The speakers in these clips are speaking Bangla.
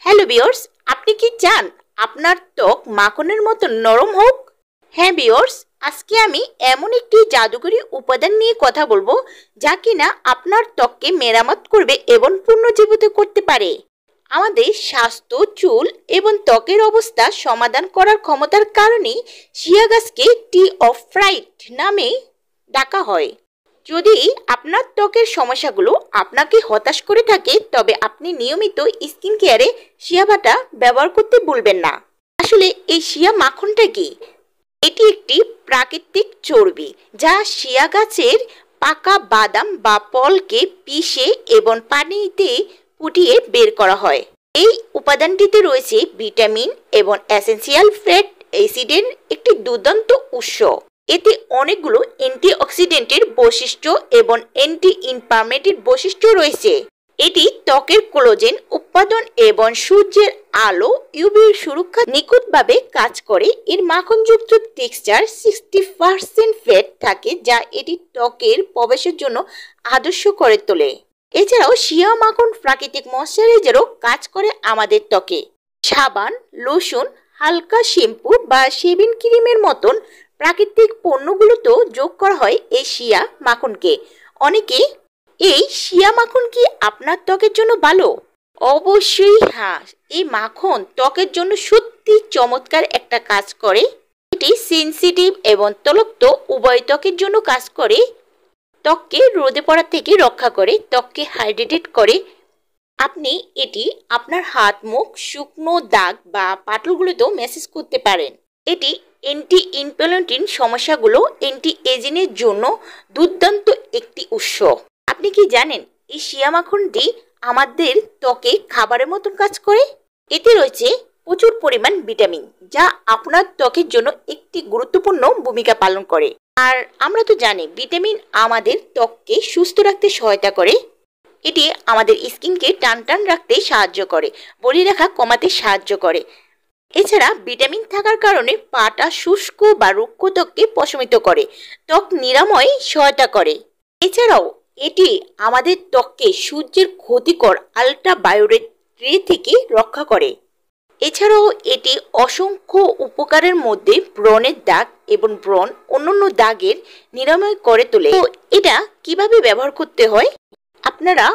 হ্যালো ভিউয়ার্স, আপনি কি চান আপনার ত্বক মাখনের মতো নরম হোক? হ্যাঁ ভিউয়ার্স, আজকে আমি এমন একটি জাদুকরী উপাদান নিয়ে কথা বলবো যা কিনা আপনার ত্বককে মেরামত করবে এবং পুনর্জীবিত করতে পারে। আমাদের স্বাস্থ্য, চুল এবং ত্বকের অবস্থা সমাধান করার ক্ষমতার কারণেই শিয়া গাছকে টি অফ ফ্রাইট নামে ডাকা হয়। যদি আপনার ত্বকের সমস্যাগুলো আপনাকে হতাশ করে থাকে, তবে আপনি নিয়মিত স্কিন কেয়ারে শিয়া বাটা ব্যবহার করতে ভুলবেন না। আসলে এই শিয়া মাখনটা কি? এটি একটি প্রাকৃতিক চর্বি যা শিয়া গাছের পাকা বাদাম বা ফলকে পিষে এবং পানিতে ফুটিয়ে বের করা হয়। এই উপাদানটিতে রয়েছে ভিটামিন এবং এসেন্সিয়াল ফ্যাট অ্যাসিডের একটি দুর্দান্ত উৎস। এতে অনেকগুলো অ্যান্টিঅক্সিডেন্টের বৈশিষ্ট্য এবং অ্যান্টি ইনফ্লামেটরি বৈশিষ্ট্য রয়েছে। এটি ত্বকের কোলাজেন উৎপাদন এবং সূর্যের আলো ইউভি সুরক্ষা নিখুঁতভাবে কাজ করে। এর মাখনযুক্ত টেক্সচার 60% ফ্যাট থাকে, যা এটি ত্বকের প্রবেশের জন্য আদর্শ করে তোলে। এছাড়াও শিয়া মাখন প্রাকৃতিক ময়শ্চারাইজারও কাজ করে আমাদের ত্বকে। সাবান, লোশন, হালকা শ্যাম্পু বা শেভিং ক্রিমের মতন প্রাকৃতিক পণ্যগুলোতেও যোগ করা হয় এই শিয়া মাখনকে। অনেকে এই শিয়া মাখন কি আপনার ত্বকের জন্য ভালো? অবশ্যই হ্যাঁ, এই মাখন ত্বকের জন্য সত্যি চমৎকার একটা কাজ করে। এটি সেনসিটিভ এবং তলক্ত উভয় ত্বকের জন্য কাজ করে। ত্বককে রোদে পড়া থেকে রক্ষা করে, ত্বককে হাইড্রেটেড করে। আপনি এটি আপনার হাত, মুখ, শুকনো দাগ বা পাটলগুলোতেও ম্যাসেজ করতে পারেন। এটি অ্যান্টি ইনফ্লামেটরি সমস্যাগুলো অ্যান্টি এজিংয়ের জন্য দুর্দান্ত একটি উৎস। আপনি কি জানেন এই শিয়া মাখনটি আমাদের ত্বকে খাবারের মতন কাজ করে? এতে রয়েছে প্রচুর পরিমাণ ভিটামিন, যা আপনার ত্বকের জন্য একটি গুরুত্বপূর্ণ ভূমিকা পালন করে। আর আমরা তো জানি ভিটামিন আমাদের ত্বককে সুস্থ রাখতে সহায়তা করে। এটি আমাদের স্কিনকে টান টান রাখতে সাহায্য করে, বলিরেখা কমাতে সাহায্য করে। এছাড়া ভিটামিন থাকার কারণে পাটা শুষ্ক বা রুক্ষ ত্বককে প্রশমিত করে, ত্বক নিরাময়ে সহায়তা করে। এছাড়াও এটি আমাদের ত্বককে সূর্যের ক্ষতিকর আল্ট্রাভায়োলেট রে থেকে রক্ষা করে। এছাড়াও এটি অসংখ্য উপকারের মধ্যে ব্রণের দাগ এবং ব্রণ অন্যান্য দাগের নিরাময় করে তোলে। তো এটা কিভাবে ব্যবহার করতে হয়? আপনারা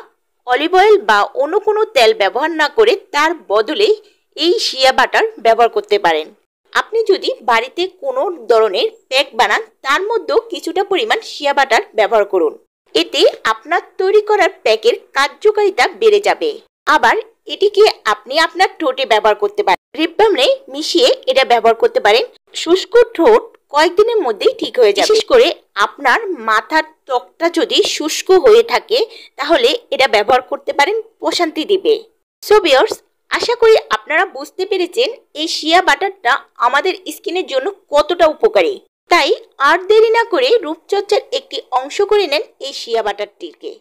অলিভ অয়েল বা অন্য কোনো তেল ব্যবহার না করে তার বদলে এই শিয়া বাটার ব্যবহার করতে পারেন। আপনি যদি বাড়িতে কোনো ধরনের প্যাক বানান, তার মধ্যেও কিছুটা পরিমাণ শিয়া বাটার ব্যবহার করুন। এতে আপনার তৈরি করার প্যাকের কার্যকারিতা বেড়ে যাবে। আবার এটিকে আপনি আপনার ঠোঁটে ব্যবহার করতে পারেন। লিপ বামে মিশিয়ে এটা ব্যবহার করতে পারেন। শুষ্ক ঠোঁট কয়েকদিনের মধ্যেই ঠিক হয়ে যাবে। বিশেষ করে আপনার মাথার ত্বকটা যদি শুষ্ক হয়ে থাকে, তাহলে এটা ব্যবহার করতে পারেন, প্রশান্তি দিবে। সো ভিউয়ার্স, আশা করি আপনারা বুঝতে পেরেছেন এই শিয়া বাটারটা আমাদের স্কিনের জন্য কতটা উপকারী। তাই আর দেরি না করে রূপচর্চার একটি অংশ করে নেন এই শিয়া বাটারটিকে।